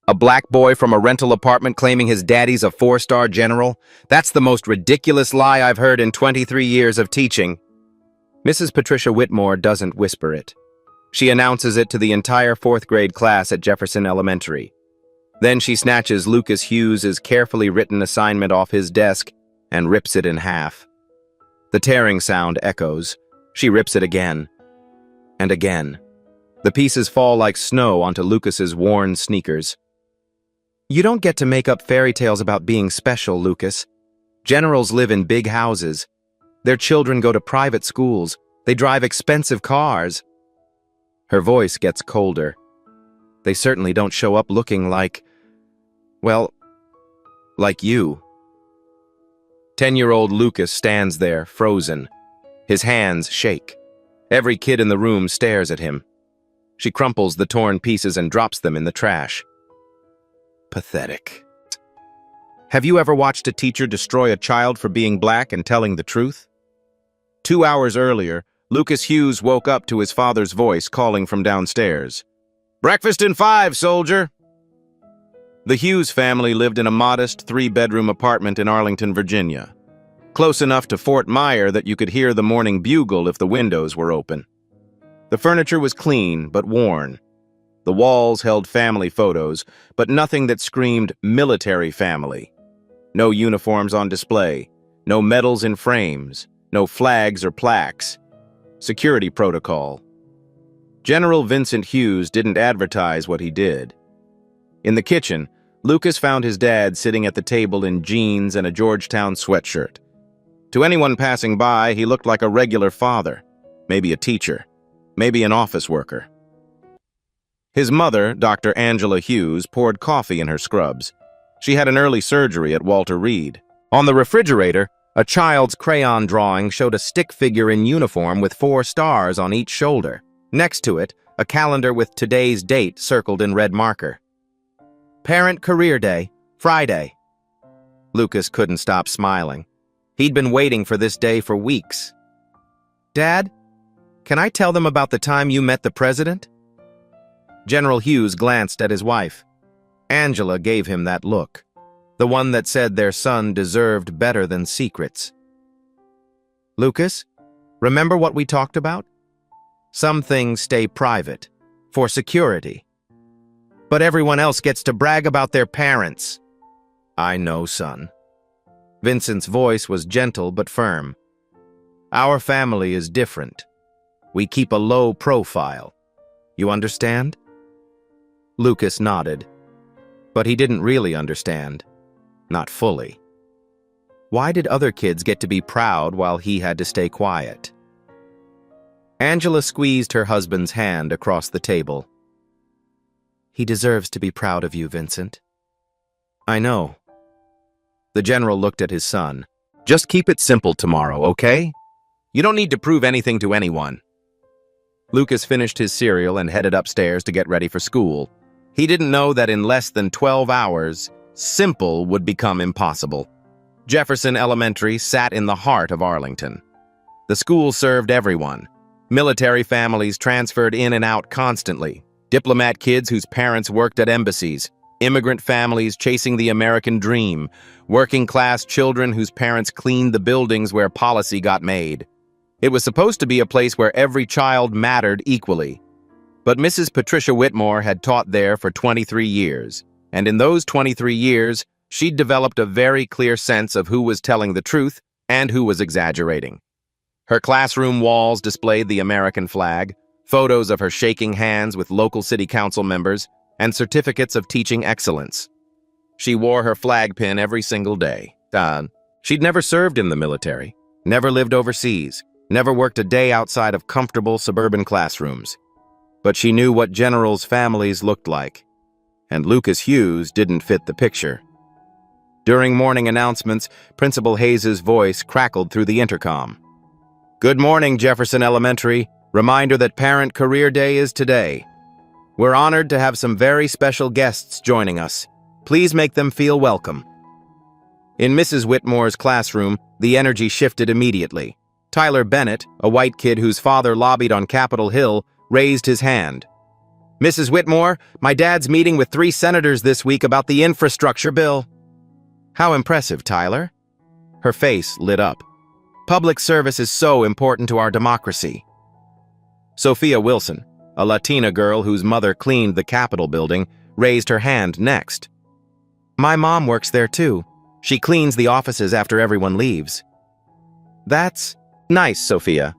A black boy from a rental apartment claiming his daddy's a four-star general? That's the most ridiculous lie I've heard in 23 years of teaching. Mrs. Patricia Whitmore doesn't whisper it. She announces it to the entire fourth-grade class at Jefferson Elementary. Then she snatches Lucas Hughes's carefully written assignment off his desk and rips it in half. The tearing sound echoes. She rips it again. And again. The pieces fall like snow onto Lucas's worn sneakers. You don't get to make up fairy tales about being special, Lucas. Generals live in big houses. Their children go to private schools. They drive expensive cars. Her voice gets colder. They certainly don't show up looking like, well, like you. 10-year-old Lucas stands there, frozen. His hands shake. Every kid in the room stares at him. She crumples the torn pieces and drops them in the trash. Pathetic. Have you ever watched a teacher destroy a child for being black and telling the truth? 2 hours earlier, Lucas Hughes woke up to his father's voice calling from downstairs. "Breakfast in 5, soldier!" The Hughes family lived in a modest 3-bedroom apartment in Arlington, Virginia. Close enough to Fort Myer that you could hear the morning bugle if the windows were open. The furniture was clean but worn. The walls held family photos, but nothing that screamed military family. No uniforms on display, no medals in frames, no flags or plaques. Security protocol. General Vincent Hughes didn't advertise what he did. In the kitchen, Lucas found his dad sitting at the table in jeans and a Georgetown sweatshirt. To anyone passing by, he looked like a regular father, maybe a teacher, maybe an office worker. His mother, Dr. Angela Hughes, poured coffee in her scrubs. She had an early surgery at Walter Reed. On the refrigerator, a child's crayon drawing showed a stick figure in uniform with 4 stars on each shoulder. Next to it, a calendar with today's date circled in red marker. Parent Career Day, Friday. Lucas couldn't stop smiling. He'd been waiting for this day for weeks. Dad, can I tell them about the time you met the president? General Hughes glanced at his wife. Angela gave him that look, the one that said their son deserved better than secrets. Lucas, remember what we talked about? Some things stay private, for security. But everyone else gets to brag about their parents. I know, son. Vincent's voice was gentle but firm. Our family is different. We keep a low profile. You understand? Lucas nodded. But he didn't really understand. Not fully. Why did other kids get to be proud while he had to stay quiet? Angela squeezed her husband's hand across the table. He deserves to be proud of you, Vincent. I know. The general looked at his son. Just keep it simple tomorrow, okay? You don't need to prove anything to anyone. Lucas finished his cereal and headed upstairs to get ready for school. He didn't know that in less than 12 hours, simple would become impossible. Jefferson Elementary sat in the heart of Arlington. The school served everyone. Military families transferred in and out constantly. Diplomat kids whose parents worked at embassies. Immigrant families chasing the American dream. Working-class children whose parents cleaned the buildings where policy got made. It was supposed to be a place where every child mattered equally. But Mrs. Patricia Whitmore had taught there for 23 years. And in those 23 years, she'd developed a very clear sense of who was telling the truth and who was exaggerating. Her classroom walls displayed the American flag, photos of her shaking hands with local city council members, and certificates of teaching excellence. She wore her flag pin every single day. She'd never served in the military, never lived overseas, never worked a day outside of comfortable suburban classrooms. But she knew what generals' families looked like, and Lucas Hughes didn't fit the picture. During morning announcements, Principal Hayes's voice crackled through the intercom. Good morning, Jefferson Elementary. Reminder that Parent Career Day is today. We're honored to have some very special guests joining us. Please make them feel welcome. In Mrs. Whitmore's classroom, the energy shifted immediately. Tyler Bennett, a white kid whose father lobbied on Capitol Hill, raised his hand. Mrs. Whitmore, my dad's meeting with 3 senators this week about the infrastructure bill. How impressive, Tyler. Her face lit up. Public service is so important to our democracy. Sophia Wilson, a Latina girl whose mother cleaned the Capitol building, raised her hand next. My mom works there too. She cleans the offices after everyone leaves. That's nice, Sophia.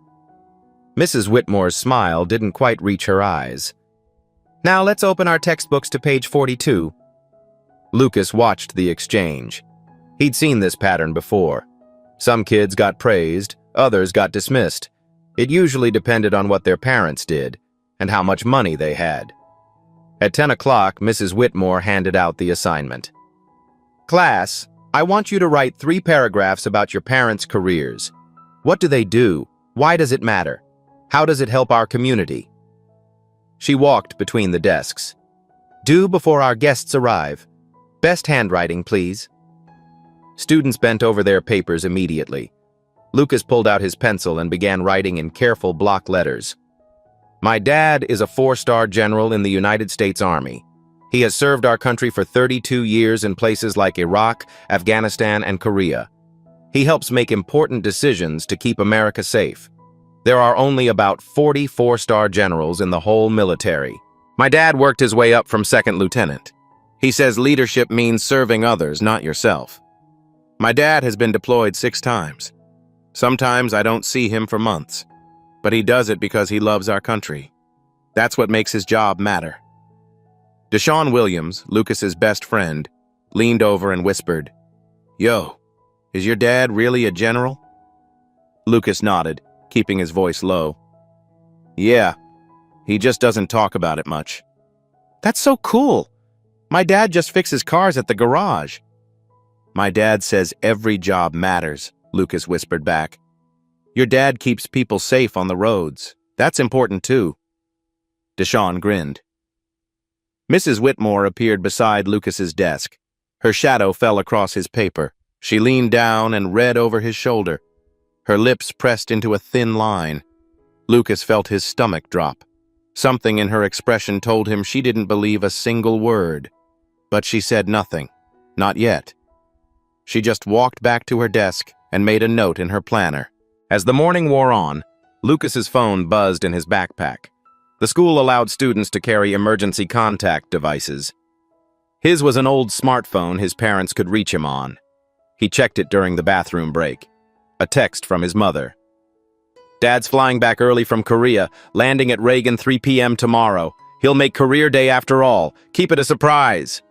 Mrs. Whitmore's smile didn't quite reach her eyes. Now let's open our textbooks to page 42. Lucas watched the exchange. He'd seen this pattern before. Some kids got praised, others got dismissed. It usually depended on what their parents did and how much money they had. At 10 o'clock, Mrs. Whitmore handed out the assignment. Class, I want you to write 3 paragraphs about your parents' careers. What do they do? Why does it matter? How does it help our community? She walked between the desks. Due before our guests arrive. Best handwriting, please. Students bent over their papers immediately. Lucas pulled out his pencil and began writing in careful block letters. My dad is a 4-star general in the United States Army. He has served our country for 32 years in places like Iraq, Afghanistan, and Korea. He helps make important decisions to keep America safe. There are only about 40 4-star generals in the whole military. My dad worked his way up from 2nd lieutenant. He says leadership means serving others, not yourself. My dad has been deployed 6 times. Sometimes I don't see him for months, but he does it because he loves our country. That's what makes his job matter. Deshaun Williams, Lucas's best friend, leaned over and whispered, Yo, is your dad really a general? Lucas nodded, keeping his voice low. Yeah, he just doesn't talk about it much. That's so cool. My dad just fixes cars at the garage. My dad says every job matters, Lucas whispered back. Your dad keeps people safe on the roads. That's important too. Deshaun grinned. Mrs. Whitmore appeared beside Lucas's desk. Her shadow fell across his paper. She leaned down and read over his shoulder. Her lips pressed into a thin line. Lucas felt his stomach drop. Something in her expression told him she didn't believe a single word. But she said nothing. Not yet. She just walked back to her desk and made a note in her planner. As the morning wore on, Lucas's phone buzzed in his backpack. The school allowed students to carry emergency contact devices. His was an old smartphone his parents could reach him on. He checked it during the bathroom break. A text from his mother. Dad's flying back early from Korea, landing at Reagan 3 p.m. tomorrow. He'll make career day after all. Keep it a surprise.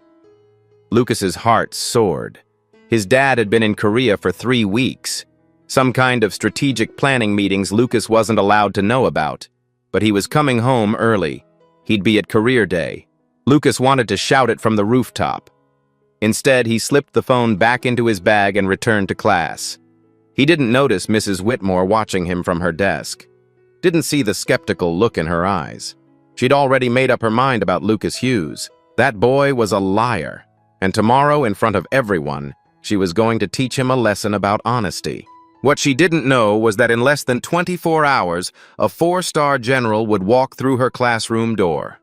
Lucas's heart soared. His dad had been in Korea for 3 weeks. Some kind of strategic planning meetings Lucas wasn't allowed to know about. But he was coming home early. He'd be at career day. Lucas wanted to shout it from the rooftop. Instead, he slipped the phone back into his bag and returned to class. He didn't notice Mrs. Whitmore watching him from her desk. Didn't see the skeptical look in her eyes. She'd already made up her mind about Lucas Hughes. That boy was a liar. And tomorrow, in front of everyone, she was going to teach him a lesson about honesty. What she didn't know was that in less than 24 hours, a 4-star general would walk through her classroom door.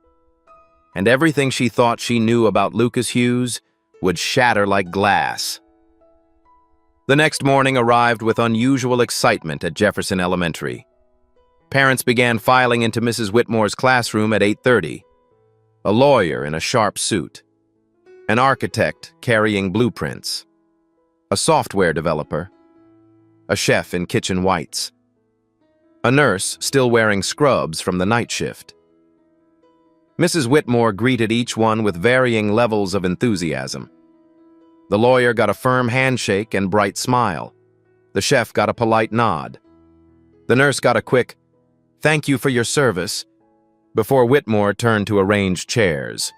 And everything she thought she knew about Lucas Hughes would shatter like glass. The next morning arrived with unusual excitement at Jefferson Elementary. Parents began filing into Mrs. Whitmore's classroom at 8:30. A lawyer in a sharp suit. An architect carrying blueprints. A software developer. A chef in kitchen whites. A nurse still wearing scrubs from the night shift. Mrs. Whitmore greeted each one with varying levels of enthusiasm. The lawyer got a firm handshake and bright smile. The chef got a polite nod. The nurse got a quick, "Thank you for your service," before Whitmore turned to arrange chairs.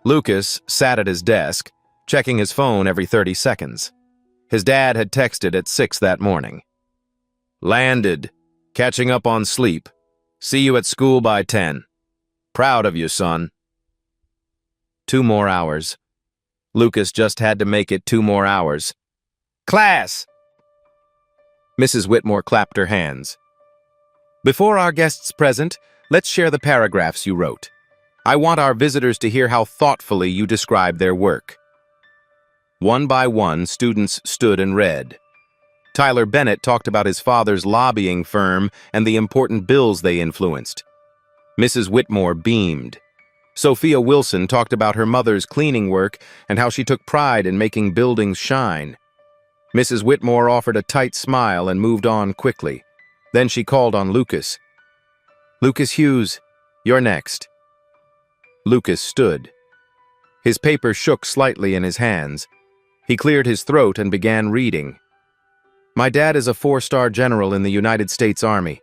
Lucas sat at his desk, checking his phone every 30 seconds. His dad had texted at 6 that morning. Landed. Catching up on sleep. See you at school by 10. Proud of you, son. 2 more hours. Lucas just had to make it 2 more hours. Class! Mrs. Whitmore clapped her hands. Before our guests present, let's share the paragraphs you wrote. I want our visitors to hear how thoughtfully you describe their work." One by one, students stood and read. Tyler Bennett talked about his father's lobbying firm and the important bills they influenced. Mrs. Whitmore beamed. Sophia Wilson talked about her mother's cleaning work and how she took pride in making buildings shine. Mrs. Whitmore offered a tight smile and moved on quickly. Then she called on Lucas. "Lucas Hughes, you're next." Lucas stood. His paper shook slightly in his hands. He cleared his throat and began reading. "My dad is a 4-star general in the United States Army.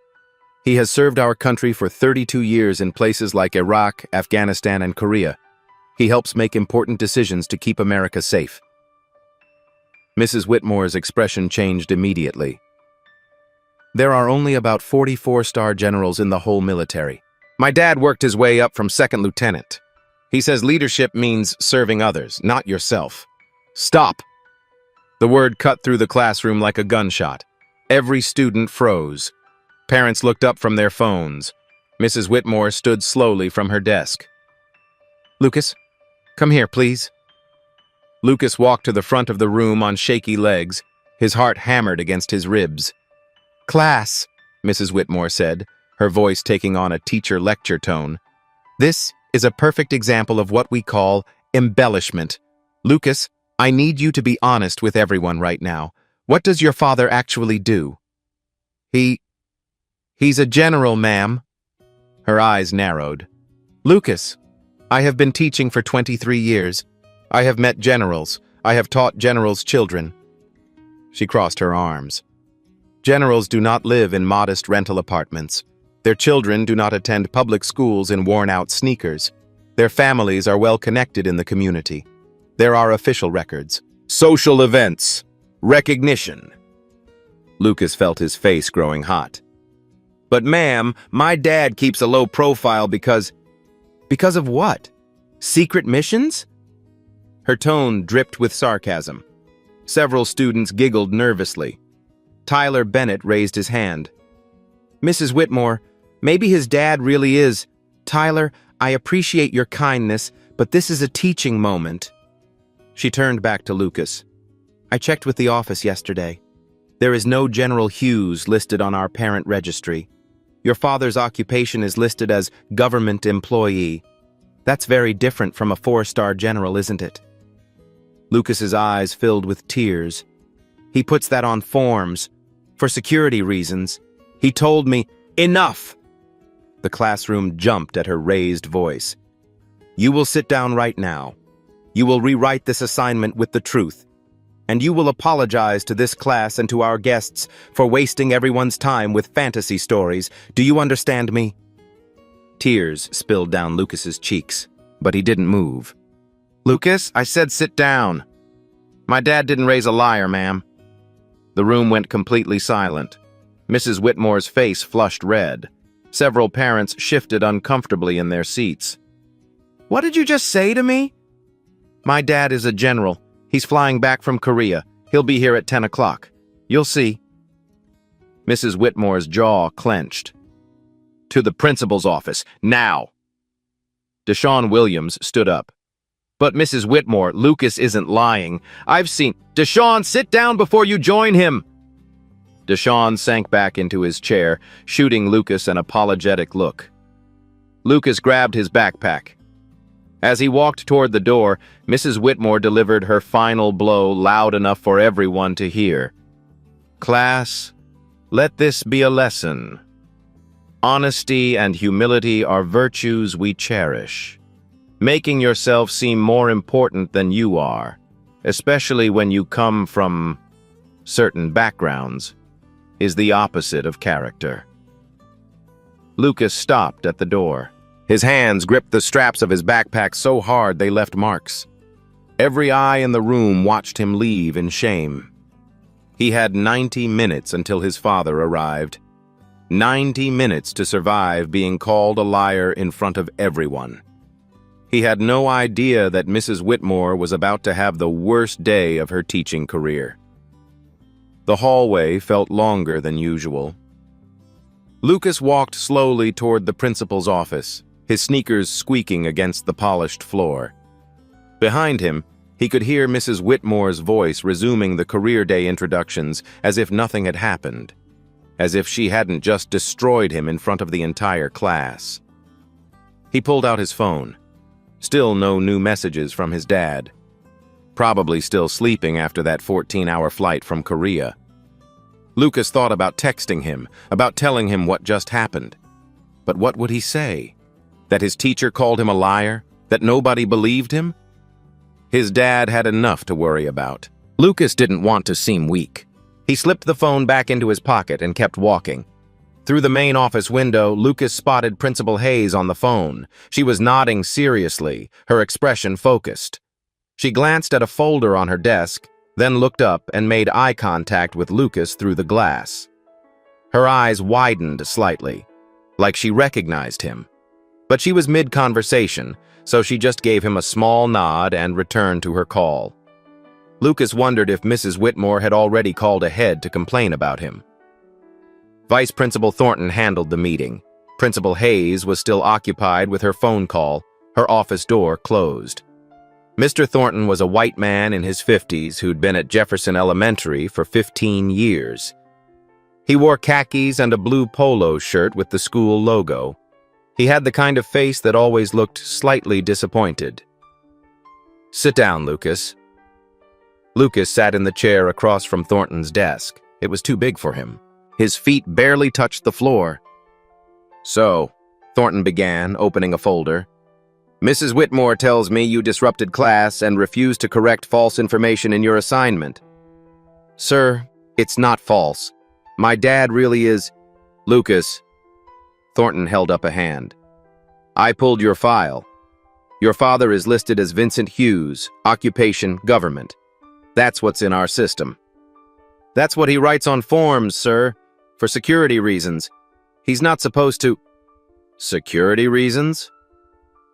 He has served our country for 32 years in places like Iraq, Afghanistan, and Korea. He helps make important decisions to keep America safe." Mrs. Whitmore's expression changed immediately. "There are only about 44-star generals in the whole military. My dad worked his way up from second lieutenant. He says leadership means serving others, not yourself." "Stop!" The word cut through the classroom like a gunshot. Every student froze. Parents looked up from their phones. Mrs. Whitmore stood slowly from her desk. "Lucas, come here, please." Lucas walked to the front of the room on shaky legs, his heart hammered against his ribs. "Class," Mrs. Whitmore said, her voice taking on a teacher lecture tone. "This is a perfect example of what we call embellishment. Lucas, I need you to be honest with everyone right now. What does your father actually do?" He's a general, ma'am." Her eyes narrowed. "Lucas, I have been teaching for 23 years. I have met generals. I have taught generals' children." She crossed her arms. "Generals do not live in modest rental apartments. Their children do not attend public schools in worn-out sneakers. Their families are well connected in the community. There are official records, social events, recognition." Lucas felt his face growing hot. "But ma'am, my dad keeps a low profile because..." "Because of what? Secret missions?" Her tone dripped with sarcasm. Several students giggled nervously. Tyler Bennett raised his hand. "Mrs. Whitmore, maybe his dad really is..." "Tyler, I appreciate your kindness, but this is a teaching moment." She turned back to Lucas. "I checked with the office yesterday. There is no General Hughes listed on our parent registry. Your father's occupation is listed as government employee. That's very different from a 4-star general, isn't it?" Lucas's eyes filled with tears. "He puts that on forms. For security reasons. He told me..." "Enough!" The classroom jumped at her raised voice. "You will sit down right now. You will rewrite this assignment with the truth. And you will apologize to this class and to our guests for wasting everyone's time with fantasy stories. Do you understand me?" Tears spilled down Lucas's cheeks, but he didn't move. "Lucas, I said sit down. My dad didn't raise a liar, ma'am." The room went completely silent. Mrs. Whitmore's face flushed red. Several parents shifted uncomfortably in their seats. "What did you just say to me?" "My dad is a general. He's flying back from Korea. He'll be here at 10 o'clock. You'll see." Mrs. Whitmore's jaw clenched. "To the principal's office, now!" Deshaun Williams stood up. "But Mrs. Whitmore, Lucas isn't lying. I've seen..." "Deshaun, sit down before you join him!" Deshaun sank back into his chair, shooting Lucas an apologetic look. Lucas grabbed his backpack. As he walked toward the door, Mrs. Whitmore delivered her final blow loud enough for everyone to hear. "Class, let this be a lesson. Honesty and humility are virtues we cherish. Making yourself seem more important than you are, especially when you come from certain backgrounds, is the opposite of character." Lucas stopped at the door. His hands gripped the straps of his backpack so hard they left marks. Every eye in the room watched him leave in shame. He had 90 minutes until his father arrived. 90 minutes to survive being called a liar in front of everyone. He had no idea that Mrs. Whitmore was about to have the worst day of her teaching career. The hallway felt longer than usual. Lucas walked slowly toward the principal's office, his sneakers squeaking against the polished floor. Behind him, he could hear Mrs. Whitmore's voice resuming the career day introductions as if nothing had happened, as if she hadn't just destroyed him in front of the entire class. He pulled out his phone. Still no new messages from his dad. Probably still sleeping after that 14-hour flight from Korea. Lucas thought about texting him, about telling him what just happened. But what would he say? That his teacher called him a liar? That nobody believed him? His dad had enough to worry about. Lucas didn't want to seem weak. He slipped the phone back into his pocket and kept walking. Through the main office window, Lucas spotted Principal Hayes on the phone. She was nodding seriously, her expression focused. She glanced at a folder on her desk, then looked up and made eye contact with Lucas through the glass. Her eyes widened slightly, like she recognized him. But she was mid-conversation, so she just gave him a small nod and returned to her call. Lucas wondered if Mrs. Whitmore had already called ahead to complain about him. Vice Principal Thornton handled the meeting. Principal Hayes was still occupied with her phone call, her office door closed. Mr. Thornton was a white man in his 50s who'd been at Jefferson Elementary for 15 years. He wore khakis and a blue polo shirt with the school logo. He had the kind of face that always looked slightly disappointed. "Sit down, Lucas." Lucas sat in the chair across from Thornton's desk. It was too big for him. His feet barely touched the floor. "So," Thornton began, opening a folder, "Mrs. Whitmore tells me you disrupted class and refused to correct false information in your assignment." "Sir, it's not false. My dad really is—" "Lucas." Thornton held up a hand. "I pulled your file. Your father is listed as Vincent Hughes, occupation government. That's what's in our system." "That's what he writes on forms, sir, for security reasons. He's not supposed to—" "Security reasons?"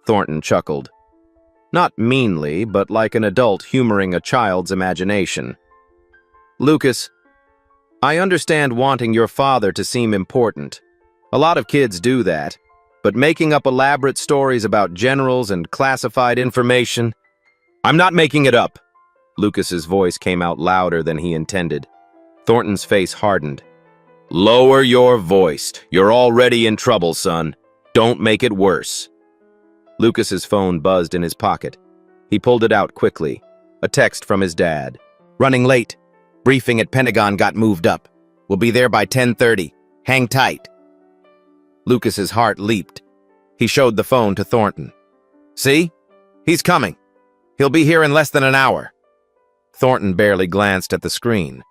Thornton chuckled. Not meanly, but like an adult humoring a child's imagination. "Lucas, I understand wanting your father to seem important. A lot of kids do that, but making up elaborate stories about generals and classified information—" "I'm not making it up." Lucas's voice came out louder than he intended. Thornton's face hardened. "Lower your voice. You're already in trouble, son. Don't make it worse." Lucas's phone buzzed in his pocket. He pulled it out quickly. A text from his dad. "Running late. Briefing at Pentagon got moved up. We'll be there by 10:30. Hang tight." Lucas's heart leaped. He showed the phone to Thornton. "See? He's coming. He'll be here in less than an hour." Thornton barely glanced at the screen.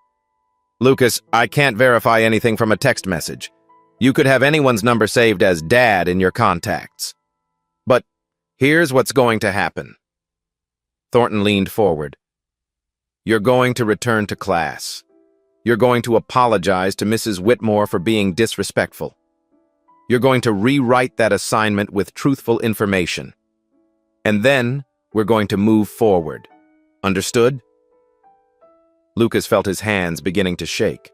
"Lucas, I can't verify anything from a text message. You could have anyone's number saved as Dad in your contacts. But here's what's going to happen." Thornton leaned forward. "You're going to return to class. You're going to apologize to Mrs. Whitmore for being disrespectful. You're going to rewrite that assignment with truthful information. And then we're going to move forward. Understood?" Lucas felt his hands beginning to shake.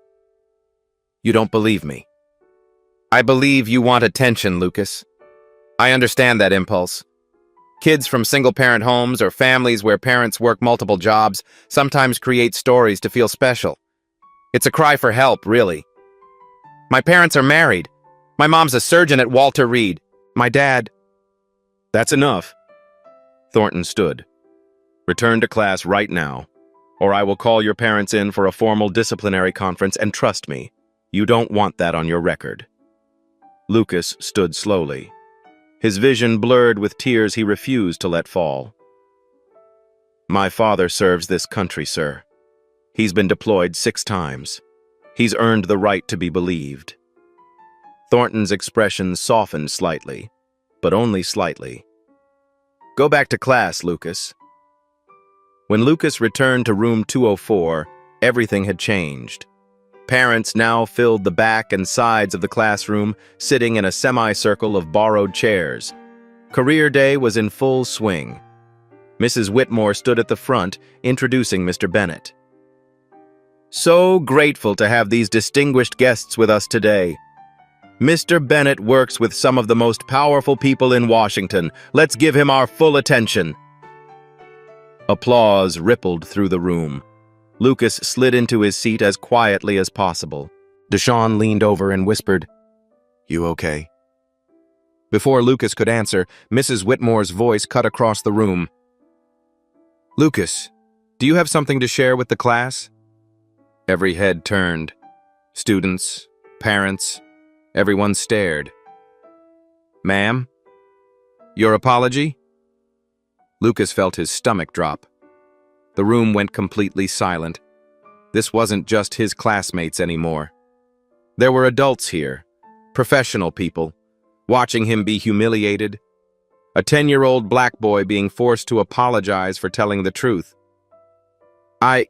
"You don't believe me." "I believe you want attention, Lucas. I understand that impulse. Kids from single-parent homes or families where parents work multiple jobs sometimes create stories to feel special. It's a cry for help, really. My parents are married. My mom's a surgeon at Walter Reed. My dad—" "That's enough." Thornton stood. "Return to class right now, or I will call your parents in for a formal disciplinary conference, and trust me, you don't want that on your record." Lucas stood slowly. His vision blurred with tears he refused to let fall. "My father serves this country, sir. He's been deployed 6 times. He's earned the right to be believed." Thornton's expression softened slightly, but only slightly. "Go back to class, Lucas." When Lucas returned to room 204, everything had changed. Parents now filled the back and sides of the classroom, sitting in a semicircle of borrowed chairs. Career day was in full swing. Mrs. Whitmore stood at the front, introducing Mr. Bennett. "So grateful to have these distinguished guests with us today. Mr. Bennett works with some of the most powerful people in Washington. Let's give him our full attention." Applause rippled through the room. Lucas slid into his seat as quietly as possible. Deshawn leaned over and whispered, "You okay?" Before Lucas could answer, Mrs. Whitmore's voice cut across the room. "Lucas, do you have something to share with the class?" Every head turned. Students, parents, everyone stared. "Ma'am? Your apology?" Lucas felt his stomach drop. The room went completely silent. This wasn't just his classmates anymore. There were adults here, professional people, watching him be humiliated. A 10-year-old black boy being forced to apologize for telling the truth. I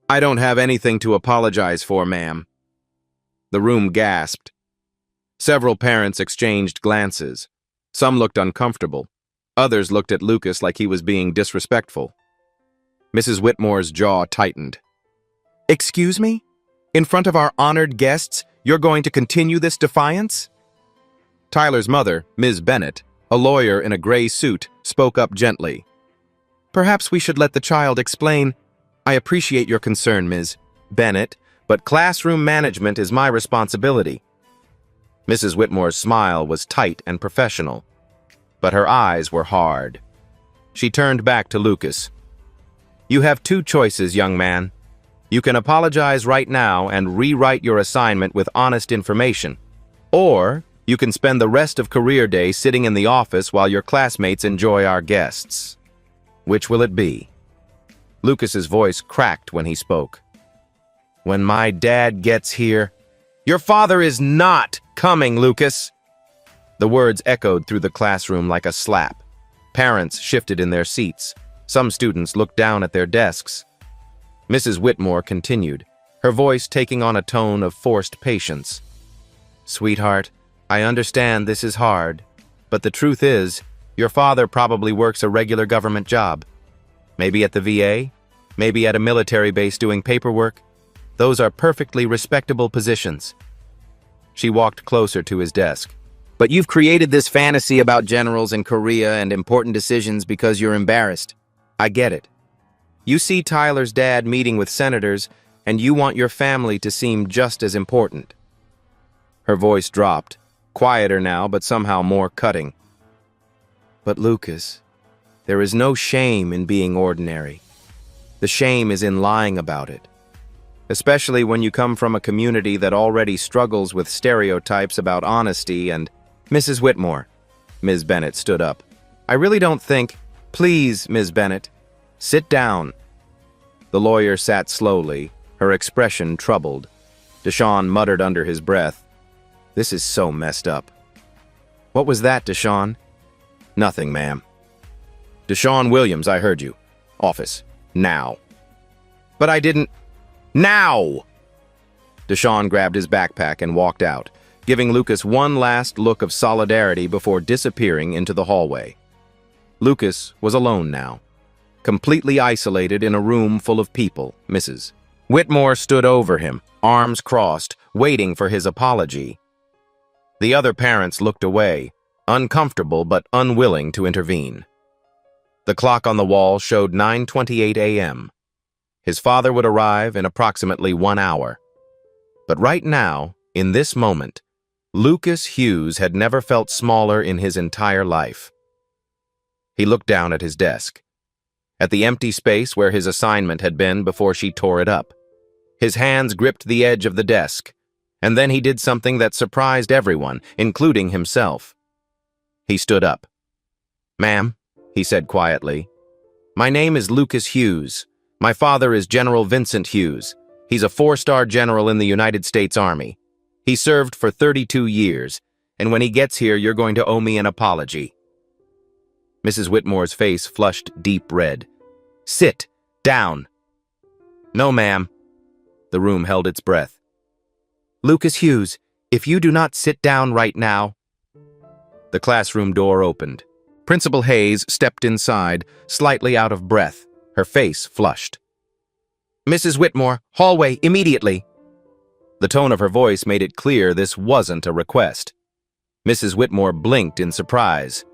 don't have anything to apologize for, ma'am." The room gasped. Several parents exchanged glances. Some looked uncomfortable. Others looked at Lucas like he was being disrespectful. Mrs. Whitmore's jaw tightened. "Excuse me? In front of our honored guests, you're going to continue this defiance?" Tyler's mother, Ms. Bennett, a lawyer in a gray suit, spoke up gently. "Perhaps we should let the child explain. I appreciate your concern, Ms. Bennett, but classroom management is my responsibility." Mrs. Whitmore's smile was tight and professional, but her eyes were hard. She turned back to Lucas. "You have two choices, young man. You can apologize right now and rewrite your assignment with honest information, or you can spend the rest of career day sitting in the office while your classmates enjoy our guests. Which will it be?" Lucas's voice cracked when he spoke. "When my dad gets here—" "Your father is not coming, Lucas!" The words echoed through the classroom like a slap. Parents shifted in their seats. Some students looked down at their desks. Mrs. Whitmore continued, her voice taking on a tone of forced patience. "Sweetheart, I understand this is hard, but the truth is, your father probably works a regular government job. Maybe at the VA, maybe at a military base doing paperwork. Those are perfectly respectable positions." She walked closer to his desk. "But you've created this fantasy about generals in Korea and important decisions because you're embarrassed. I get it. You see Tyler's dad meeting with senators, and you want your family to seem just as important." Her voice dropped, quieter now, but somehow more cutting. "But Lucas, there is no shame in being ordinary. The shame is in lying about it. Especially when you come from a community that already struggles with stereotypes about honesty and—" "Mrs. Whitmore," Ms. Bennett stood up. "I really don't think—" "Please, Ms. Bennett, sit down." The lawyer sat slowly, her expression troubled. Deshawn muttered under his breath, "This is so messed up." "What was that, Deshawn?" "Nothing, ma'am." "Deshawn Williams, I heard you. Office. Now." "But I didn't—" "Now!" Deshawn grabbed his backpack and walked out, giving Lucas one last look of solidarity before disappearing into the hallway. Lucas was alone now, completely isolated in a room full of people. Mrs. Whitmore stood over him, arms crossed, waiting for his apology. The other parents looked away, uncomfortable but unwilling to intervene. The clock on the wall showed 9:28 a.m. His father would arrive in approximately 1 hour. But right now, in this moment, Lucas Hughes had never felt smaller in his entire life. He looked down at his desk, at the empty space where his assignment had been before she tore it up. His hands gripped the edge of the desk, and then he did something that surprised everyone, including himself. He stood up. "Ma'am," he said quietly, "my name is Lucas Hughes. My father is General Vincent Hughes. He's a 4-star general in the United States Army. He served for 32 years, and when he gets here, you're going to owe me an apology." Mrs. Whitmore's face flushed deep red. "Sit down." "No, ma'am." The room held its breath. "Lucas Hughes, if you do not sit down right now—" The classroom door opened. Principal Hayes stepped inside, slightly out of breath, her face flushed. "Mrs. Whitmore, hallway, immediately." The tone of her voice made it clear this wasn't a request. Mrs. Whitmore blinked in surprise.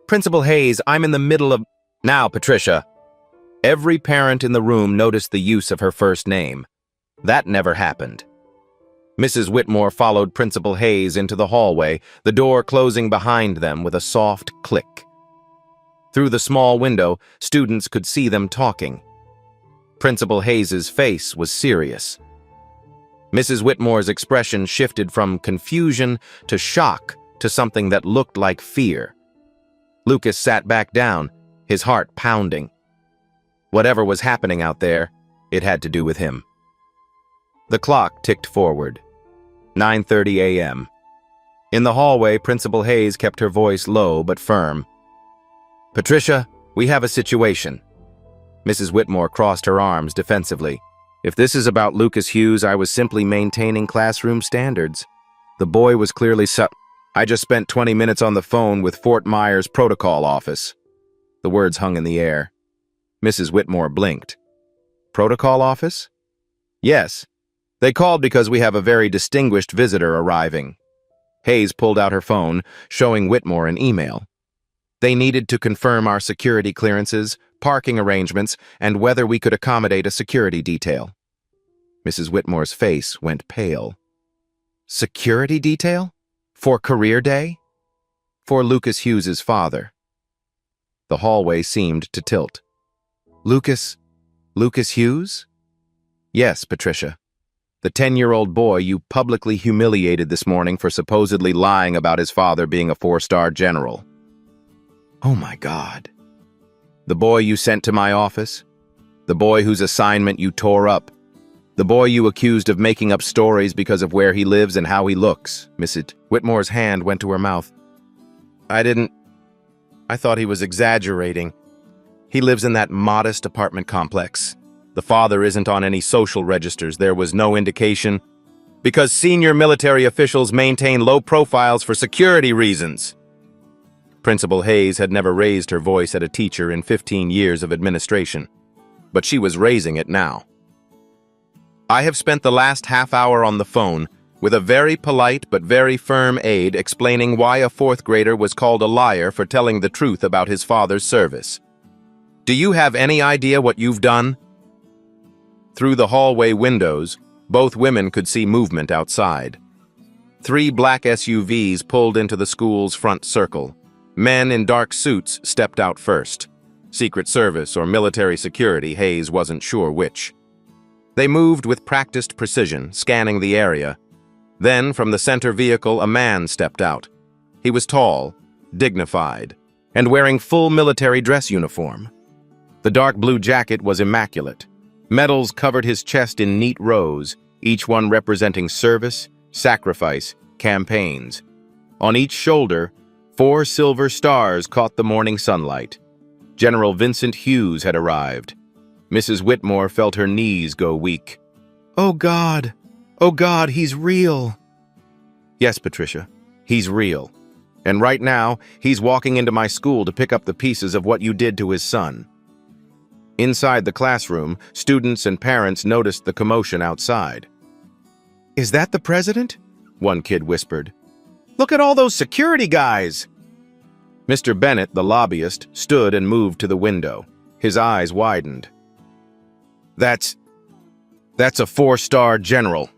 "Principal Hayes, I'm in the middle of—" "Now, Patricia." Every parent in the room noticed the use of her first name. That never happened. Mrs. Whitmore followed Principal Hayes into the hallway, the door closing behind them with a soft click. Through the small window, students could see them talking. Principal Hayes's face was serious. Mrs. Whitmore's expression shifted from confusion to shock to something that looked like fear. Lucas sat back down, his heart pounding. Whatever was happening out there, it had to do with him. The clock ticked forward. 9:30 a.m. In the hallway, Principal Hayes kept her voice low but firm. "Patricia, we have a situation." Mrs. Whitmore crossed her arms defensively. "If this is about Lucas Hughes, I was simply maintaining classroom standards. The boy was clearly I just spent 20 minutes on the phone with Fort Myers Protocol Office." The words hung in the air. Mrs. Whitmore blinked. "Protocol Office?" "Yes. They called because we have a very distinguished visitor arriving." Hayes pulled out her phone, showing Whitmore an email. "They needed to confirm our security clearances, parking arrangements, and whether we could accommodate a security detail." Mrs. Whitmore's face went pale. "Security detail? For career day?" "For Lucas Hughes's father." The hallway seemed to tilt. Lucas Hughes?" "Yes, Patricia. The 10-year-old boy you publicly humiliated this morning for supposedly lying about his father being a 4-star general." "Oh my God." "The boy you sent to my office? The boy whose assignment you tore up? The boy you accused of making up stories because of where he lives and how he looks?" Mrs. Whitmore's hand went to her mouth. I thought he was exaggerating. He lives in that modest apartment complex. The father isn't on any social registers. There was no indication. Because senior military officials maintain low profiles for security reasons." Principal Hayes had never raised her voice at a teacher in 15 years of administration, but she was raising it now. "I have spent the last half hour on the phone with a very polite but very firm aide explaining why a 4th grader was called a liar for telling the truth about his father's service. Do you have any idea what you've done?" Through the hallway windows, both women could see movement outside. 3 black SUVs pulled into the school's front circle. Men in dark suits stepped out first. Secret Service or military security, Hayes wasn't sure which. They moved with practiced precision, scanning the area. Then, from the center vehicle, a man stepped out. He was tall, dignified, and wearing full military dress uniform. The dark blue jacket was immaculate. Medals covered his chest in neat rows, each one representing service, sacrifice, campaigns. On each shoulder, 4 silver stars caught the morning sunlight. General Vincent Hughes had arrived. Mrs. Whitmore felt her knees go weak. Oh God, he's real." "Yes, Patricia, he's real. And right now, he's walking into my school to pick up the pieces of what you did to his son." Inside the classroom, students and parents noticed the commotion outside. "Is that the president?" one kid whispered. "Look at all those security guys!" Mr. Bennett, the lobbyist, stood and moved to the window. His eyes widened. That's a 4-star general."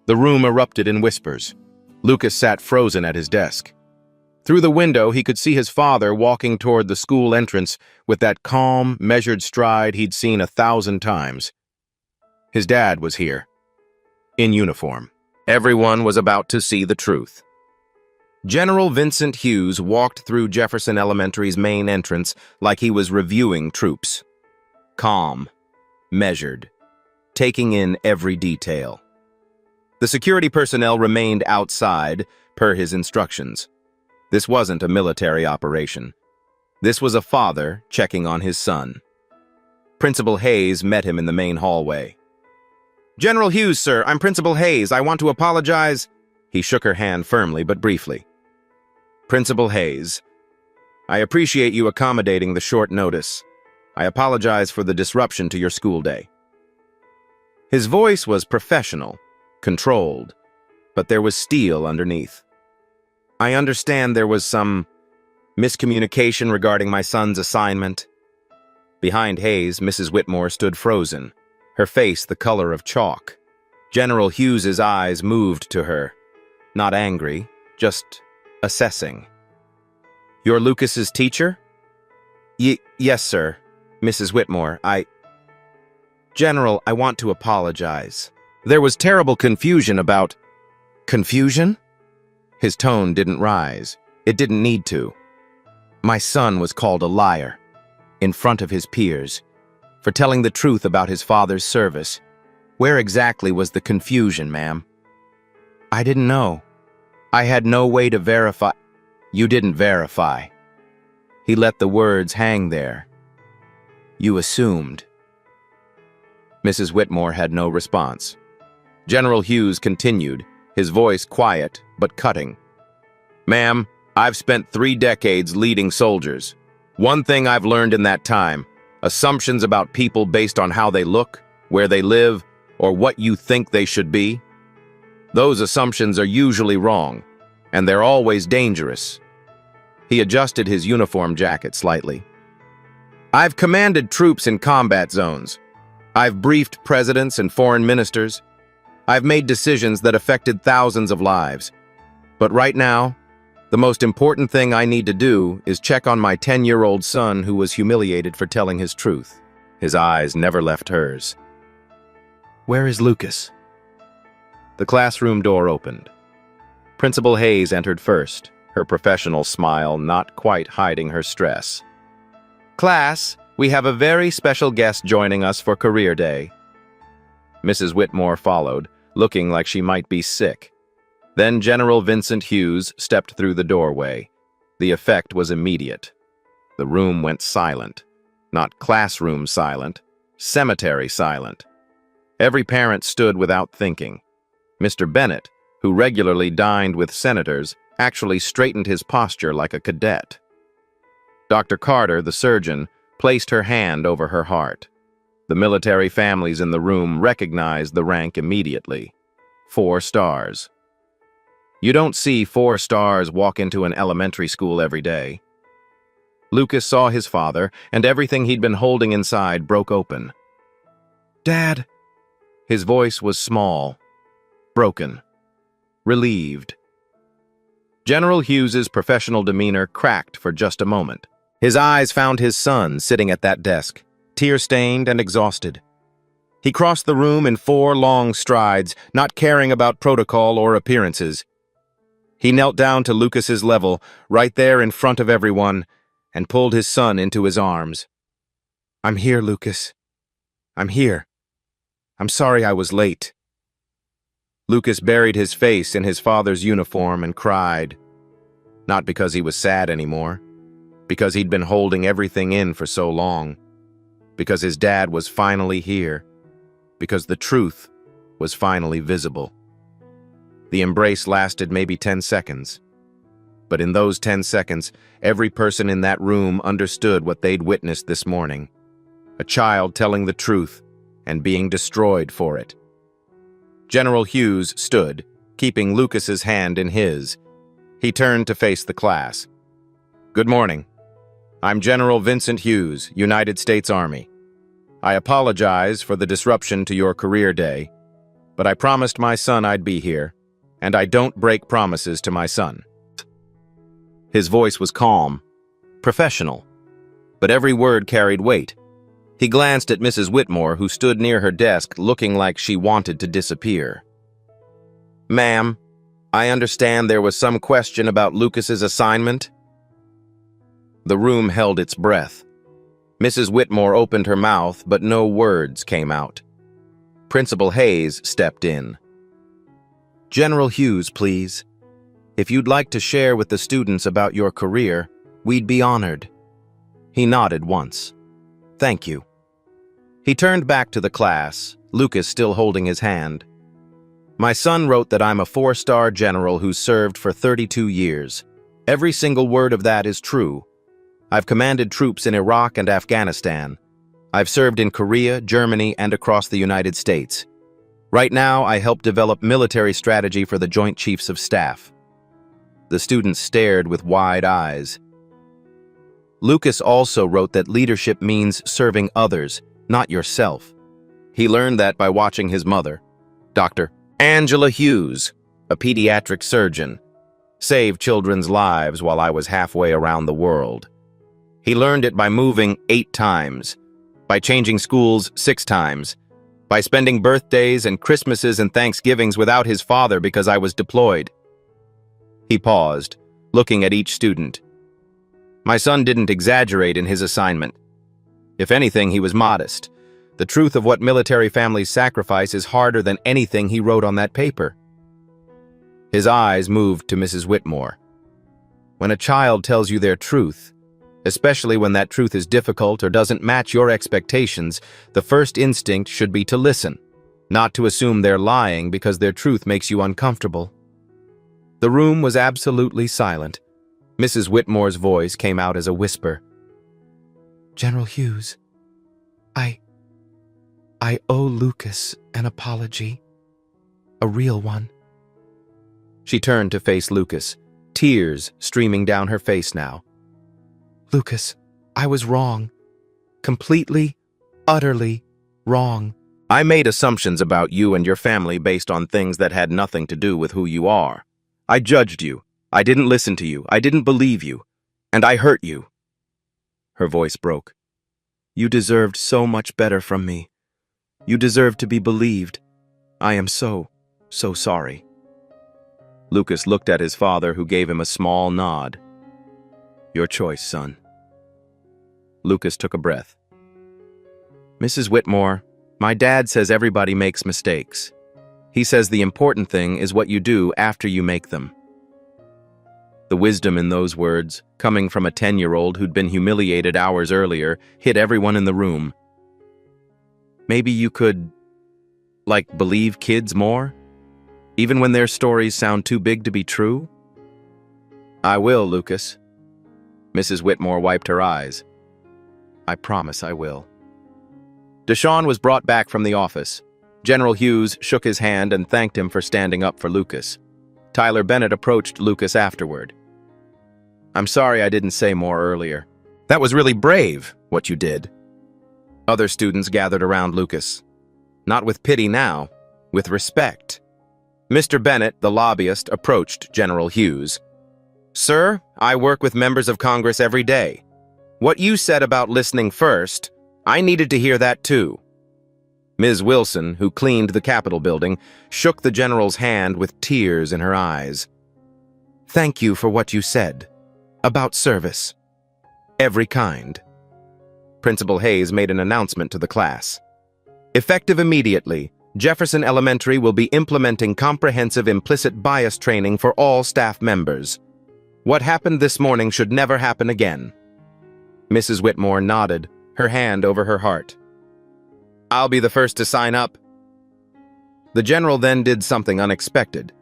The room erupted in whispers. Lucas sat frozen at his desk. Through the window, he could see his father walking toward the school entrance with that calm, measured stride he'd seen 1,000 times. His dad was here, in uniform. Everyone was about to see the truth. General Vincent Hughes walked through Jefferson Elementary's main entrance like he was reviewing troops. Calm, measured, taking in every detail. The security personnel remained outside, per his instructions. This wasn't a military operation. This was a father checking on his son. Principal Hayes met him in the main hallway. "General Hughes, sir, I'm Principal Hayes. I want to apologize." He shook her hand firmly but briefly. "Principal Hayes, I appreciate you accommodating the short notice. I apologize for the disruption to your school day." His voice was professional, controlled, but there was steel underneath. I understand there was some miscommunication regarding my son's assignment. Behind Hayes, Mrs. Whitmore stood frozen, her face the color of chalk. General Hughes's eyes moved to her, not angry, just assessing. "You're Lucas's teacher?" Yes, sir, Mrs. Whitmore. General, I want to apologize. There was terrible confusion about... Confusion? His tone didn't rise. It didn't need to. My son was called a liar, in front of his peers, for telling the truth about his father's service. Where exactly was the confusion, ma'am? I didn't know. I had no way to verify. You didn't verify. He let the words hang there. You assumed. Mrs. Whitmore had no response. General Hughes continued, his voice quiet but cutting. Ma'am, I've spent 3 decades leading soldiers. One thing I've learned in that time, assumptions about people based on how they look, where they live, or what you think they should be. Those assumptions are usually wrong, and they're always dangerous. He adjusted his uniform jacket slightly. I've commanded troops in combat zones. I've briefed presidents and foreign ministers. I've made decisions that affected thousands of lives. But right now, the most important thing I need to do is check on my 10-year-old son who was humiliated for telling his truth. His eyes never left hers. Where is Lucas? The classroom door opened. Principal Hayes entered first, her professional smile not quite hiding her stress. Class, we have a very special guest joining us for Career Day. Mrs. Whitmore followed, looking like she might be sick. Then General Vincent Hughes stepped through the doorway. The effect was immediate. The room went silent. Not classroom silent, cemetery silent. Every parent stood without thinking. Mr. Bennett, who regularly dined with senators, actually straightened his posture like a cadet. Dr. Carter, the surgeon, placed her hand over her heart. The military families in the room recognized the rank immediately. 4 stars. You don't see 4 stars walk into an elementary school every day. Lucas saw his father, and everything he'd been holding inside broke open. Dad! His voice was small, broken, relieved. General Hughes's professional demeanor cracked for just a moment. His eyes found his son sitting at that desk, tear-stained and exhausted. He crossed the room in 4 long strides, not caring about protocol or appearances. He knelt down to Lucas's level, right there in front of everyone, and pulled his son into his arms. I'm here, Lucas. I'm here. I'm sorry I was late. Lucas buried his face in his father's uniform and cried. Not because he was sad anymore, because he'd been holding everything in for so long, because his dad was finally here, because the truth was finally visible. The embrace lasted maybe 10 seconds. But in those 10 seconds, every person in that room understood what they'd witnessed this morning. A child telling the truth and being destroyed for it. General Hughes stood, keeping Lucas's hand in his. He turned to face the class. Good morning. I'm General Vincent Hughes, United States Army. I apologize for the disruption to your career day, but I promised my son I'd be here, and I don't break promises to my son. His voice was calm, professional, but every word carried weight. He glanced at Mrs. Whitmore, who stood near her desk looking like she wanted to disappear. Ma'am, I understand there was some question about Lucas's assignment? The room held its breath. Mrs. Whitmore opened her mouth, but no words came out. Principal Hayes stepped in. General Hughes, please. If you'd like to share with the students about your career, we'd be honored. He nodded once. Thank you. He turned back to the class, Lucas still holding his hand. My son wrote that I'm a 4-star general who served for 32 years. Every single word of that is true. I've commanded troops in Iraq and Afghanistan. I've served in Korea, Germany, and across the United States. Right now, I help develop military strategy for the Joint Chiefs of Staff." The students stared with wide eyes. Lucas also wrote that leadership means serving others, not yourself. He learned that by watching his mother, Dr. Angela Hughes, a pediatric surgeon, save children's lives while I was halfway around the world. He learned it by moving 8 times, by changing schools 6 times, by spending birthdays and Christmases and Thanksgivings without his father because I was deployed. He paused, looking at each student. My son didn't exaggerate in his assignment. If anything, he was modest. The truth of what military families sacrifice is harder than anything he wrote on that paper. His eyes moved to Mrs. Whitmore. When a child tells you their truth, especially when that truth is difficult or doesn't match your expectations, the first instinct should be to listen, not to assume they're lying because their truth makes you uncomfortable. The room was absolutely silent. Mrs. Whitmore's voice came out as a whisper. "General Hughes, I owe Lucas an apology. A real one." She turned to face Lucas, tears streaming down her face now. "Lucas, I was wrong. Completely, utterly wrong. I made assumptions about you and your family based on things that had nothing to do with who you are. I judged you. I didn't listen to you. I didn't believe you. And I hurt you." Her voice broke. "You deserved so much better from me. You deserved to be believed. I am so sorry." Lucas looked at his father, who gave him a small nod. "Your choice, son." Lucas took a breath. "Mrs. Whitmore, my dad says everybody makes mistakes. He says the important thing is what you do after you make them." The wisdom in those words, coming from a 10-year-old who'd been humiliated hours earlier, hit everyone in the room. Maybe you could, believe kids more? Even when their stories sound too big to be true? "I will, Lucas." Mrs. Whitmore wiped her eyes. "I promise I will." Deshawn was brought back from the office. General Hughes shook his hand and thanked him for standing up for Lucas. Tyler Bennett approached Lucas afterward. "I'm sorry I didn't say more earlier. That was really brave, what you did." Other students gathered around Lucas. Not with pity now, with respect. Mr. Bennett, the lobbyist, approached General Hughes. "Sir, I work with members of Congress every day. What you said about listening first, I needed to hear that too." Ms. Wilson, who cleaned the Capitol building, shook the general's hand with tears in her eyes. "Thank you for what you said. About service. Every kind." Principal Hayes made an announcement to the class. "Effective immediately, Jefferson Elementary will be implementing comprehensive implicit bias training for all staff members. What happened this morning should never happen again." Mrs. Whitmore nodded, her hand over her heart. "I'll be the first to sign up." The general then did something unexpected.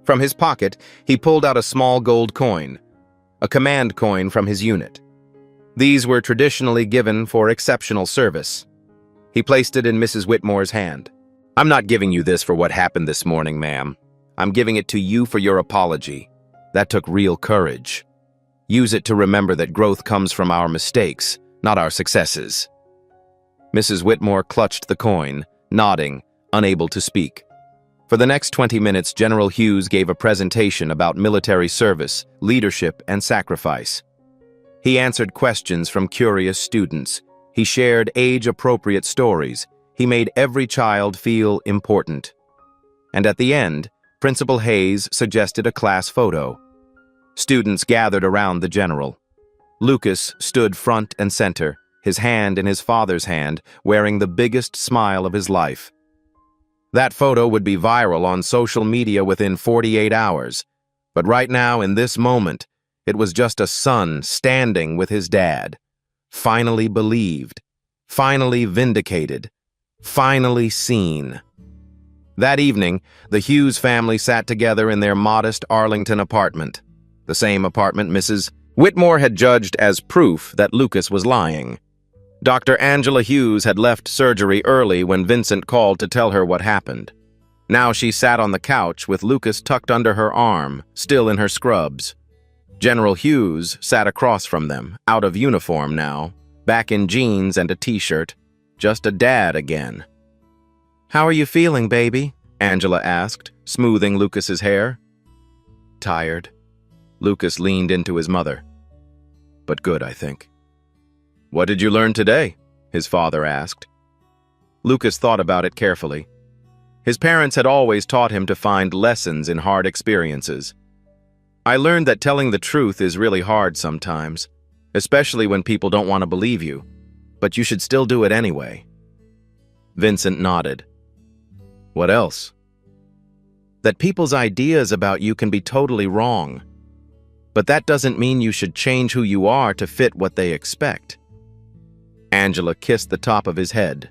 From his pocket, he pulled out a small gold coin, a command coin from his unit. These were traditionally given for exceptional service. He placed it in Mrs. Whitmore's hand. "I'm not giving you this for what happened this morning, ma'am. I'm giving it to you for your apology. That took real courage. Use it to remember that growth comes from our mistakes, not our successes." Mrs. Whitmore clutched the coin, nodding, unable to speak. For the next 20 minutes, General Hughes gave a presentation about military service, leadership, and sacrifice. He answered questions from curious students. He shared age-appropriate stories. He made every child feel important. And at the end, Principal Hayes suggested a class photo. Students gathered around the general. Lucas stood front and center, his hand in his father's hand, wearing the biggest smile of his life. That photo would be viral on social media within 48 hours. But right now, in this moment, it was just a son standing with his dad. Finally believed. Finally vindicated. Finally seen. That evening, the Hughes family sat together in their modest Arlington apartment, the same apartment Mrs. Whitmore had judged as proof that Lucas was lying. Dr. Angela Hughes had left surgery early when Vincent called to tell her what happened. Now she sat on the couch with Lucas tucked under her arm, still in her scrubs. General Hughes sat across from them, out of uniform now, back in jeans and a t-shirt, just a dad again. "How are you feeling, baby?" Angela asked, smoothing Lucas's hair. "Tired." Lucas leaned into his mother. "But good, I think." "What did you learn today?" his father asked. Lucas thought about it carefully. His parents had always taught him to find lessons in hard experiences. "I learned that telling the truth is really hard sometimes, especially when people don't want to believe you, but you should still do it anyway." Vincent nodded. "What else?" "That people's ideas about you can be totally wrong, but that doesn't mean you should change who you are to fit what they expect." Angela kissed the top of his head.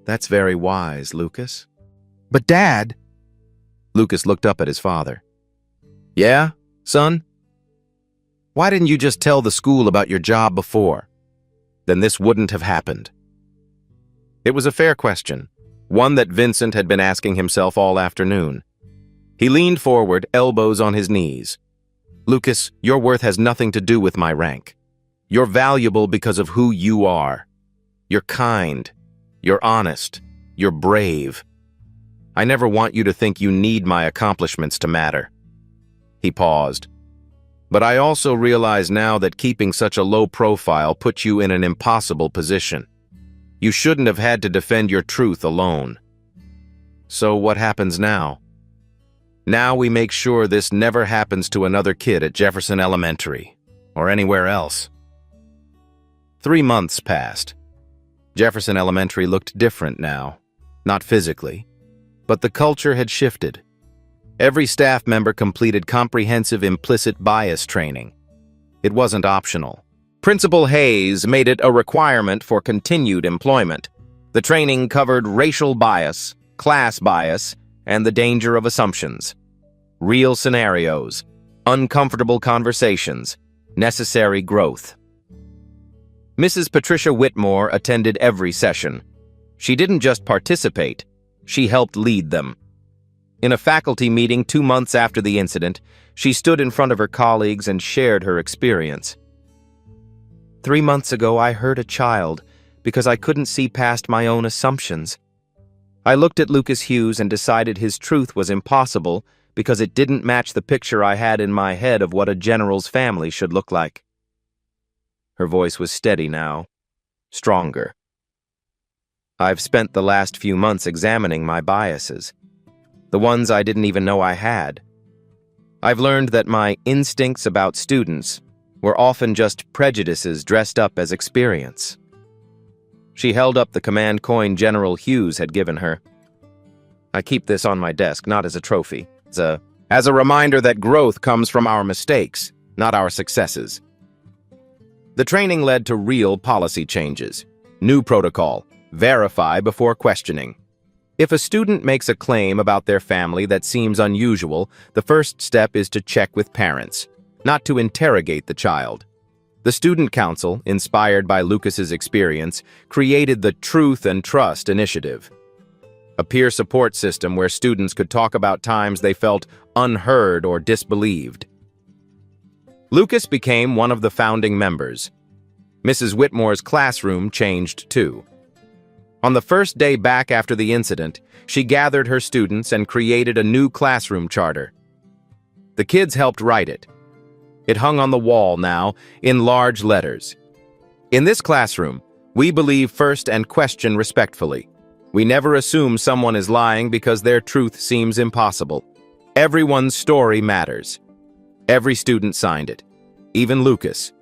"That's very wise, Lucas." "But Dad—" Lucas looked up at his father. "Yeah, son? Why didn't you just tell the school about your job before? Then this wouldn't have happened." It was a fair question, one that Vincent had been asking himself all afternoon. He leaned forward, elbows on his knees. "Lucas, your worth has nothing to do with my rank. You're valuable because of who you are. You're kind. You're honest. You're brave. I never want you to think you need my accomplishments to matter." He paused. "But I also realize now that keeping such a low profile puts you in an impossible position. You shouldn't have had to defend your truth alone. So what happens now? Now we make sure this never happens to another kid at Jefferson Elementary, or anywhere else." 3 months passed. Jefferson Elementary looked different now, not physically, but the culture had shifted. Every staff member completed comprehensive implicit bias training. It wasn't optional. Principal Hayes made it a requirement for continued employment. The training covered racial bias, class bias, and the danger of assumptions. Real scenarios, uncomfortable conversations, necessary growth. Mrs. Patricia Whitmore attended every session. She didn't just participate, she helped lead them. In a faculty meeting 2 months after the incident, she stood in front of her colleagues and shared her experience. "3 months ago, I hurt a child because I couldn't see past my own assumptions. I looked at Lucas Hughes and decided his truth was impossible because it didn't match the picture I had in my head of what a general's family should look like." Her voice was steady now, stronger. "I've spent the last few months examining my biases, the ones I didn't even know I had. I've learned that my instincts about students were often just prejudices dressed up as experience." She held up the command coin General Hughes had given her. "I keep this on my desk, not as a trophy, as a reminder that growth comes from our mistakes, not our successes." The training led to real policy changes. New protocol: verify before questioning. If a student makes a claim about their family that seems unusual, the first step is to check with parents, not to interrogate the child. The Student Council, inspired by Lucas's experience, created the Truth and Trust initiative, a peer support system where students could talk about times they felt unheard or disbelieved. Lucas became one of the founding members. Mrs. Whitmore's classroom changed too. On the first day back after the incident, she gathered her students and created a new classroom charter. The kids helped write it. It hung on the wall now, in large letters. "In this classroom, we believe first and question respectfully. We never assume someone is lying because their truth seems impossible. Everyone's story matters." Every student signed it, even Lucas.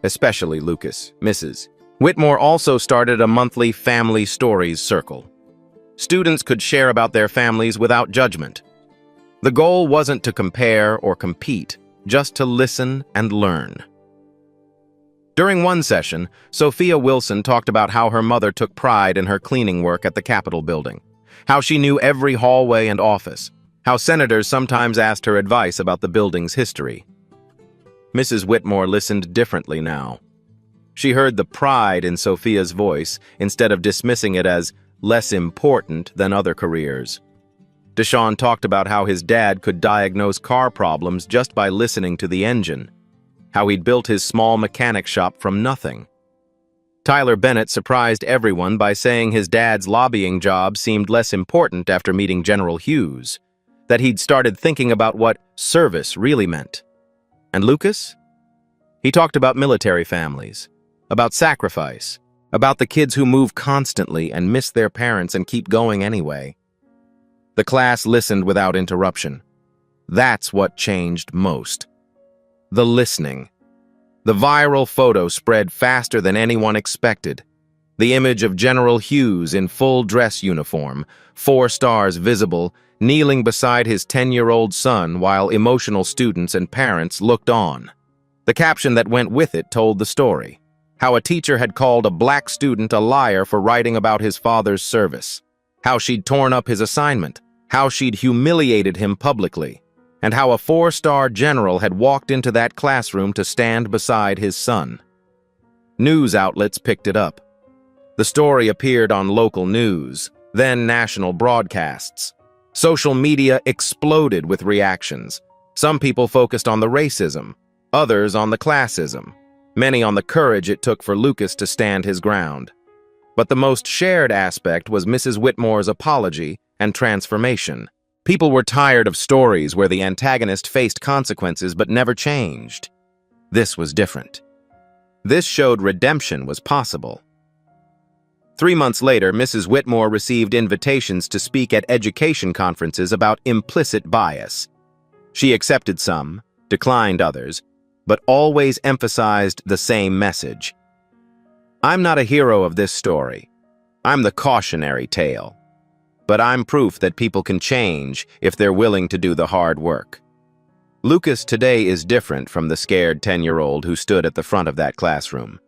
Especially Lucas, Mrs. Whitmore also started a monthly Family Stories circle. Students could share about their families without judgment. The goal wasn't to compare or compete, just to listen and learn. During one session, Sophia Wilson talked about how her mother took pride in her cleaning work at the Capitol building, how she knew every hallway and office, how senators sometimes asked her advice about the building's history. Mrs. Whitmore listened differently now. She heard the pride in Sophia's voice instead of dismissing it as less important than other careers. Deshawn talked about how his dad could diagnose car problems just by listening to the engine, how he'd built his small mechanic shop from nothing. Tyler Bennett surprised everyone by saying his dad's lobbying job seemed less important after meeting General Hughes, that he'd started thinking about what service really meant. And Lucas? He talked about military families, about sacrifice, about the kids who move constantly and miss their parents and keep going anyway. The class listened without interruption. That's what changed most. The listening. The viral photo spread faster than anyone expected. The image of General Hughes in full dress uniform, 4 stars visible, kneeling beside his 10-year-old son while emotional students and parents looked on. The caption that went with it told the story. How a teacher had called a black student a liar for writing about his father's service. How she'd torn up his assignment. How she'd humiliated him publicly. And how a 4-star general had walked into that classroom to stand beside his son. News outlets picked it up. The story appeared on local news, then national broadcasts. Social media exploded with reactions. Some people focused on the racism, others on the classism, many on the courage it took for Lucas to stand his ground. But the most shared aspect was Mrs. Whitmore's apology and transformation. People were tired of stories where the antagonist faced consequences but never changed. This was different. This showed redemption was possible. 3 months later, Mrs. Whitmore received invitations to speak at education conferences about implicit bias. She accepted some, declined others, but always emphasized the same message. I'm not a hero of this story. I'm the cautionary tale. But I'm proof that people can change if they're willing to do the hard work. Lucas today is different from the scared 10-year-old who stood at the front of that classroom.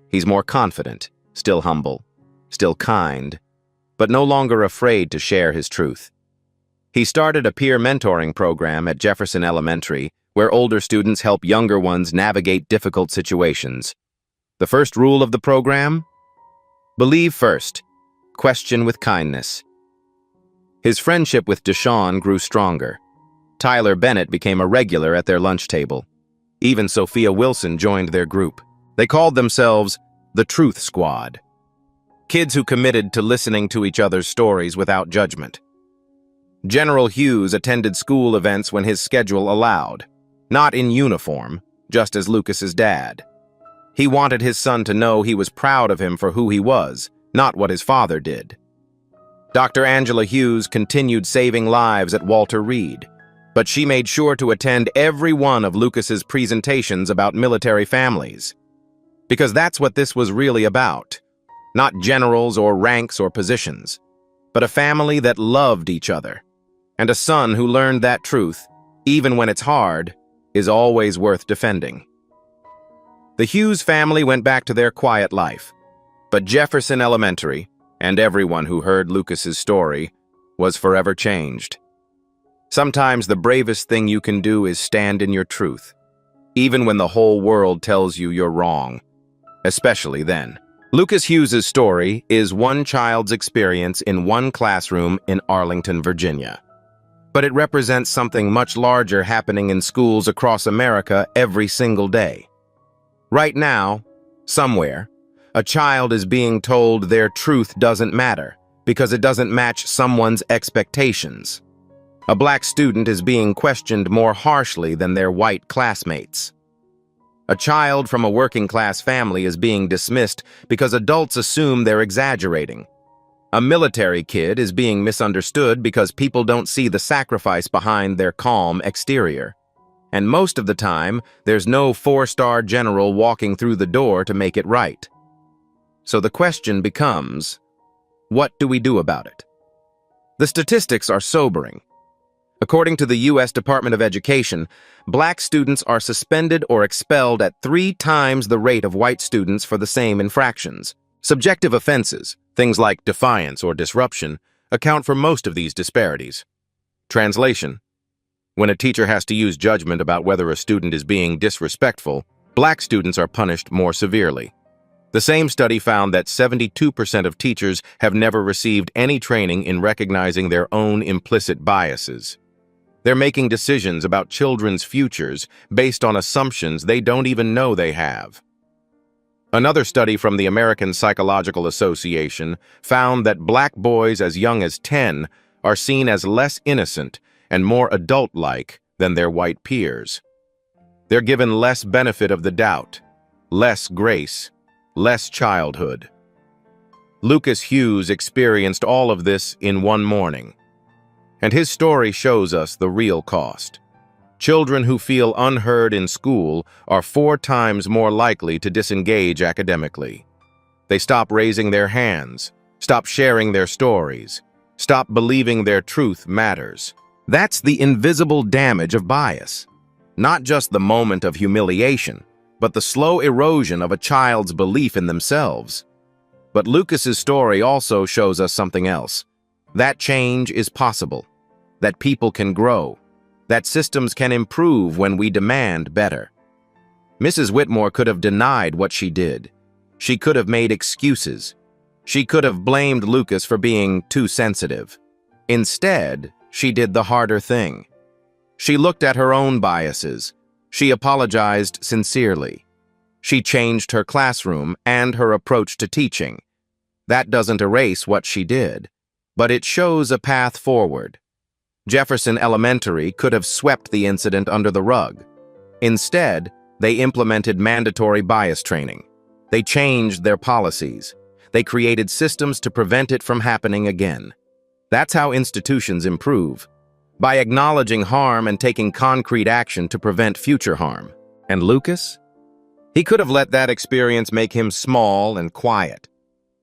He's more confident, still humble, still kind, but no longer afraid to share his truth. He started a peer mentoring program at Jefferson Elementary where older students help younger ones navigate difficult situations. The first rule of the program? Believe first, question with kindness. His friendship with Deshawn grew stronger. Tyler Bennett became a regular at their lunch table. Even Sophia Wilson joined their group. They called themselves the Truth Squad. Kids who committed to listening to each other's stories without judgment. General Hughes attended school events when his schedule allowed. Not in uniform, just as Lucas's dad. He wanted his son to know he was proud of him for who he was, not what his father did. Dr. Angela Hughes continued saving lives at Walter Reed, but she made sure to attend every one of Lucas's presentations about military families. Because that's what this was really about. Not generals or ranks or positions, but a family that loved each other. And a son who learned that truth, even when it's hard, is always worth defending. The Hughes family went back to their quiet life, but Jefferson Elementary, and everyone who heard Lucas's story, was forever changed. Sometimes the bravest thing you can do is stand in your truth, even when the whole world tells you you're wrong, especially then. Lucas Hughes's story is one child's experience in one classroom in Arlington, Virginia. But it represents something much larger happening in schools across America every single day. Right now, somewhere, a child is being told their truth doesn't matter because it doesn't match someone's expectations. A black student is being questioned more harshly than their white classmates. A child from a working-class family is being dismissed because adults assume they're exaggerating. A military kid is being misunderstood because people don't see the sacrifice behind their calm exterior. And most of the time, there's no 4-star general walking through the door to make it right. So the question becomes, what do we do about it? The statistics are sobering. According to the U.S. Department of Education, black students are suspended or expelled at 3 times the rate of white students for the same infractions. Subjective offenses, things like defiance or disruption, account for most of these disparities. Translation: when a teacher has to use judgment about whether a student is being disrespectful, black students are punished more severely. The same study found that 72% of teachers have never received any training in recognizing their own implicit biases. They're making decisions about children's futures based on assumptions they don't even know they have. Another study from the American Psychological Association found that black boys as young as 10 are seen as less innocent and more adult-like than their white peers. They're given less benefit of the doubt, less grace, less childhood. Lucas Hughes experienced all of this in one morning, and his story shows us the real cost. Children who feel unheard in school are 4 times more likely to disengage academically. They stop raising their hands, stop sharing their stories, stop believing their truth matters. That's the invisible damage of bias. Not just the moment of humiliation, but the slow erosion of a child's belief in themselves. But Lucas's story also shows us something else. That change is possible, that people can grow, that systems can improve when we demand better. Mrs. Whitmore could have denied what she did. She could have made excuses. She could have blamed Lucas for being too sensitive. Instead, she did the harder thing. She looked at her own biases. She apologized sincerely. She changed her classroom and her approach to teaching. That doesn't erase what she did, but it shows a path forward. Jefferson Elementary could have swept the incident under the rug. Instead, they implemented mandatory bias training. They changed their policies. They created systems to prevent it from happening again. That's how institutions improve, by acknowledging harm and taking concrete action to prevent future harm. And Lucas? He could have let that experience make him small and quiet.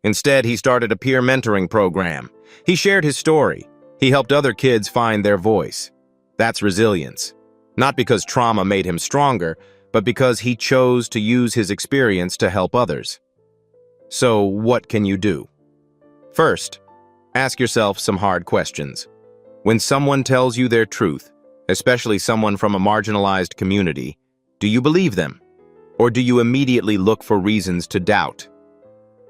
Instead, he started a peer mentoring program. He shared his story. He helped other kids find their voice. That's resilience. Not because trauma made him stronger, but because he chose to use his experience to help others. So, what can you do? First, ask yourself some hard questions. When someone tells you their truth, especially someone from a marginalized community, do you believe them? Or do you immediately look for reasons to doubt?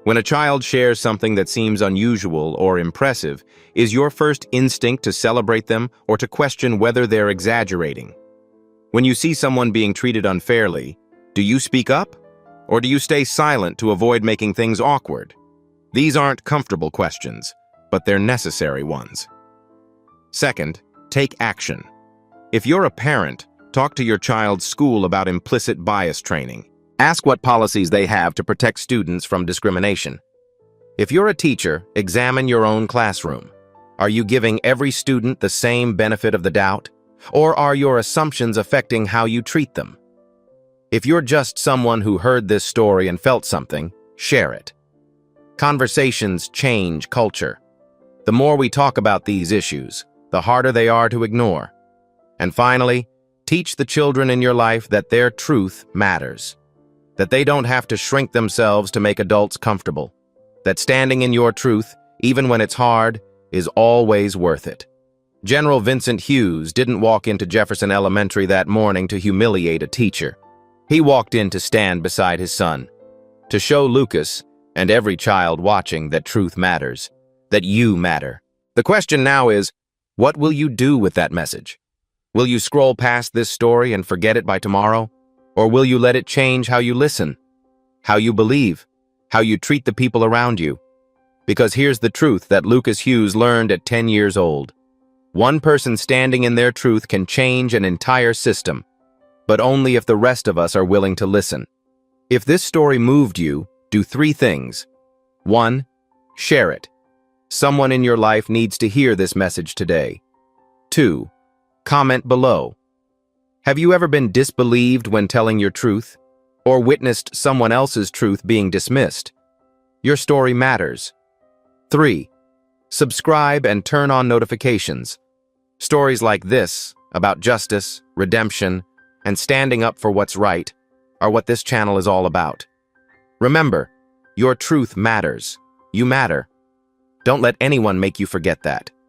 When a child shares something that seems unusual or impressive, is your first instinct to celebrate them or to question whether they're exaggerating? When you see someone being treated unfairly, do you speak up? Or do you stay silent to avoid making things awkward? These aren't comfortable questions, but they're necessary ones. Second, take action. If you're a parent, talk to your child's school about implicit bias training. Ask what policies they have to protect students from discrimination. If you're a teacher, examine your own classroom. Are you giving every student the same benefit of the doubt? Or are your assumptions affecting how you treat them? If you're just someone who heard this story and felt something, share it. Conversations change culture. The more we talk about these issues, the harder they are to ignore. And finally, teach the children in your life that their truth matters. That they don't have to shrink themselves to make adults comfortable. That standing in your truth, even when it's hard, is always worth it. General Vincent Hughes didn't walk into Jefferson Elementary that morning to humiliate a teacher. He walked in to stand beside his son, to show Lucas and every child watching that truth matters, that you matter. The question now is, what will you do with that message? Will you scroll past this story and forget it by tomorrow? Or will you let it change how you listen, how you believe, how you treat the people around you? Because here's the truth that Lucas Hughes learned at 10 years old. One person standing in their truth can change an entire system, but only if the rest of us are willing to listen. If this story moved you, do 3 things. 1. Share it. Someone in your life needs to hear this message today. 2. Comment below. Have you ever been disbelieved when telling your truth, or witnessed someone else's truth being dismissed? Your story matters. 3. Subscribe and turn on notifications. Stories like this, about justice, redemption, and standing up for what's right, are what this channel is all about. Remember, your truth matters. You matter. Don't let anyone make you forget that.